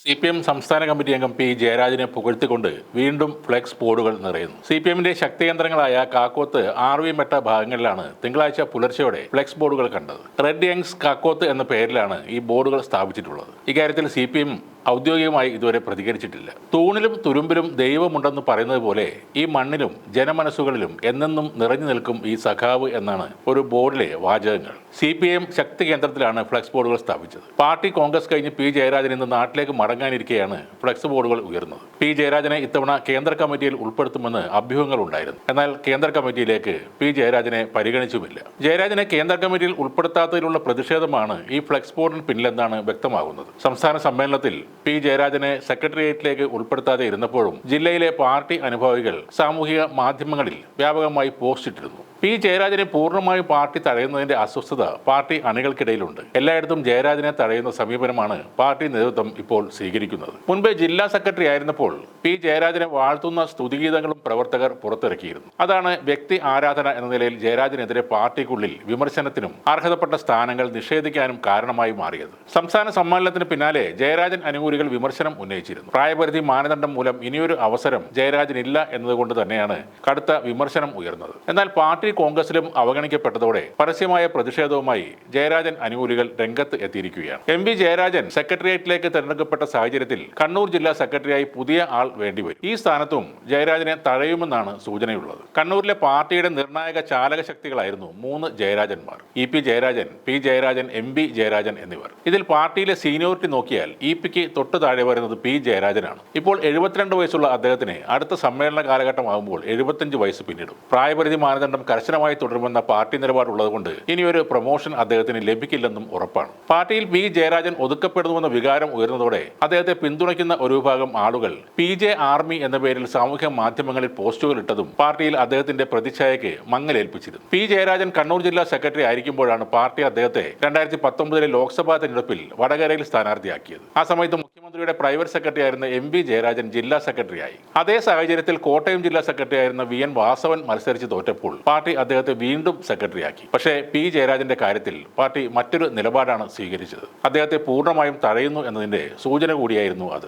CPM സംസ്ഥാന committee അംഗം P ജയരാജനെ പുകഴ്ത്തിക്കൊണ്ട് വീണ്ടും ഫ്ലെക്സ് ബോർഡുകൾ നിറയുന്നു. CPMന്റെ ശക്തികേന്ദ്രങ്ങളായ കാക്കോത്ത്, RV മെട്ട ഭാഗങ്ങളിലാണ് തിങ്കളാഴ്ച പുലർച്ചെയോടെ ഫ്ലെക്സ് ബോർഡുകൾ കണ്ടത്. റെഡ് യങ്സ് കാക്കോത്ത് എന്ന പേരിലാണ് ഈ ബോർഡുകൾ സ്ഥാപിച്ചിട്ടുള്ളത്. ഇക്കാര്യത്തിൽ CPM ഔദ്യോഗികമായി ഇതുവരെ പ്രതികരിച്ചിട്ടില്ല. തൂണിലും തുരുമ്പിലും ദൈവമുണ്ടെന്ന് പറയുന്നത് പോലെ ഈ മണ്ണിലും ജനമനസ്സുകളിലും എന്നെന്നും നിറഞ്ഞു നിൽക്കും ഈ സഖാവ് എന്നാണ് ഒരു ബോർഡിലെ വാചകങ്ങൾ. CPM ശക്തി കേന്ദ്രത്തിലാണ് ഫ്ലെക്സ് ബോർഡുകൾ സ്ഥാപിച്ചത്. പാർട്ടി കോൺഗ്രസ് കഴിഞ്ഞ് പി ജയരാജൻ ഇന്ന് നാട്ടിലേക്ക് മടങ്ങാനിരിക്കെയാണ് ഫ്ലെക്സ് ബോർഡുകൾ ഉയർന്നത്. പി ജയരാജനെ ഇത്തവണ കേന്ദ്ര കമ്മിറ്റിയിൽ ഉൾപ്പെടുത്തുമെന്ന് അഭ്യൂഹങ്ങൾ ഉണ്ടായിരുന്നു. എന്നാൽ കേന്ദ്ര കമ്മിറ്റിയിലേക്ക് പി ജയരാജനെ പരിഗണിച്ചുമില്ല. ജയരാജനെ കേന്ദ്ര കമ്മിറ്റിയിൽ ഉൾപ്പെടുത്താത്തതിലുള്ള പ്രതിഷേധമാണ് ഈ ഫ്ലെക്സ് ബോർഡിന് പിന്നിലെന്നാണ് വ്യക്തമാകുന്നത്. സംസ്ഥാന സമ്മേളനത്തിൽ പി ജയരാജനെ സെക്രട്ടേറിയറ്റിലേക്ക് ഉൾപ്പെടുത്താതെ ഇരുന്നപ്പോഴും ജില്ലയിലെ പാർട്ടി അനുഭാവികൾ സാമൂഹിക മാധ്യമങ്ങളിൽ വ്യാപകമായി പോസ്റ്റ് ഇട്ടിരുന്നു. പി ജയരാജനെ പൂർണ്ണമായും പാർട്ടി തടയുന്നതിന്റെ അസ്വസ്ഥത പാർട്ടി അണികൾക്കിടയിലുണ്ട്. എല്ലായിടത്തും ജയരാജനെ തടയുന്ന സമീപനമാണ് പാർട്ടി നേതൃത്വം ഇപ്പോൾ സ്വീകരിക്കുന്നത്. മുൻപ് ജില്ലാ സെക്രട്ടറി ആയിരുന്നപ്പോൾ പി ജയരാജനെ വാഴ്ത്തുന്ന സ്തുതിഗീതങ്ങളും പ്രവർത്തകർ പുറത്തിറക്കിയിരുന്നു. അതാണ് വ്യക്തി ആരാധന എന്ന നിലയിൽ ജയരാജനെതിരെ പാർട്ടിക്കുള്ളിൽ വിമർശനത്തിനും അർഹതപ്പെട്ട സ്ഥാനങ്ങൾ നിഷേധിക്കാനും കാരണമായി മാറിയത്. സംസ്ഥാന സമ്മേളനത്തിന് പിന്നാലെ ജയരാജൻ അനുകൂലികൾ വിമർശനം ഉന്നയിച്ചിരുന്നു. പ്രായപരിധി മാനദണ്ഡം മൂലം ഇനിയൊരു അവസരം ജയരാജനില്ല എന്നതുകൊണ്ട് തന്നെയാണ് കടുത്ത വിമർശനം ഉയർന്നത്. എന്നാൽ പാർട്ടി കോൺഗ്രസിലും അവഗണിക്കപ്പെട്ടതോടെ പരസ്യമായ പ്രതിഷേധവുമായി ജയരാജൻ അനുകൂലികൾ രംഗത്ത് എത്തിയിരിക്കുകയാണ്. MP ജയരാജൻ സെക്രട്ടേറിയറ്റിലേക്ക് തെരഞ്ഞെടുക്കപ്പെട്ട സാഹചര്യത്തിൽ കണ്ണൂർ ജില്ലാ സെക്രട്ടറിയായി പുതിയ ആൾ വേണ്ടിവരും. ഈ സ്ഥാനത്തും ജയരാജനെ തഴയുമെന്നാണ് സൂചനയുള്ളത്. കണ്ണൂരിലെ പാർട്ടിയുടെ നിർണായക ചാലക ശക്തികളായിരുന്നു 3 ജയരാജന്മാർ: EP Jayarajan, P Jayarajan, MP Jayarajan എന്നിവർ. ഇതിൽ പാർട്ടിയിലെ സീനിയോറിറ്റി നോക്കിയാൽ EPക്ക് തൊട്ട് താഴെ വരുന്നത് പി ജയരാജനാണ്. ഇപ്പോൾ 72 വയസ്സുള്ള അദ്ദേഹത്തിന് അടുത്ത സമ്മേളന കാലഘട്ടമാകുമ്പോൾ 75 വയസ്സ് പിന്നിടും. പ്രായപരിധി മാനദണ്ഡം കർശനമായി തുടരുമെന്ന പാർട്ടി നിലപാടുള്ളതുകൊണ്ട് ഇനിയൊരു പ്രൊമോഷൻ അദ്ദേഹത്തിന് ലഭിക്കില്ലെന്നും ഉറപ്പാണ്. പാർട്ടിയിൽ പി ജയരാജൻ ഒതുക്കപ്പെടുന്നുവെന്ന വികാരം ഉയർന്നതോടെ അദ്ദേഹത്തെ പിന്തുണയ്ക്കുന്ന ഒരു വിഭാഗം ആളുകൾ PJ ആർമി എന്ന പേരിൽ സാമൂഹ്യ മാധ്യമങ്ങളിൽ പോസ്റ്റുകൾ ഇട്ടതും പാർട്ടിയിൽ അദ്ദേഹത്തിന്റെ പ്രതിച്ഛായയ്ക്ക് മങ്ങലേൽപ്പിച്ചിരുന്നു. പി ജയരാജൻ കണ്ണൂർ ജില്ലാ സെക്രട്ടറി ആയിരിക്കുമ്പോഴാണ് പാർട്ടി അദ്ദേഹത്തെ 2019 ലോക്സഭാ തെരഞ്ഞെടുപ്പിൽ വടകരയിൽ സ്ഥാനാർത്ഥിയാക്കിയത്. ആ സമയത്ത് മുഖ്യമന്ത്രിയുടെ പ്രൈവറ്റ് സെക്രട്ടറി ആയിരുന്ന MP ജയരാജൻ ജില്ലാ സെക്രട്ടറിയായി. അതേ സാഹചര്യത്തിൽ കോട്ടയം ജില്ലാ സെക്രട്ടറി ആയിരുന്ന VN വാസവൻ മത്സരിച്ച് തോറ്റപ്പോൾ പാർട്ടി അദ്ദേഹത്തെ വീണ്ടും സെക്രട്ടറിയാക്കി. പക്ഷേ പി ജയരാജന്റെ കാര്യത്തിൽ പാർട്ടി മറ്റൊരു നിലപാടാണ് സ്വീകരിച്ചത്. അദ്ദേഹത്തെ പൂർണ്ണമായും തഴയുന്നു എന്നതിന്റെ സൂചന കൂടിയായിരുന്നു അത്.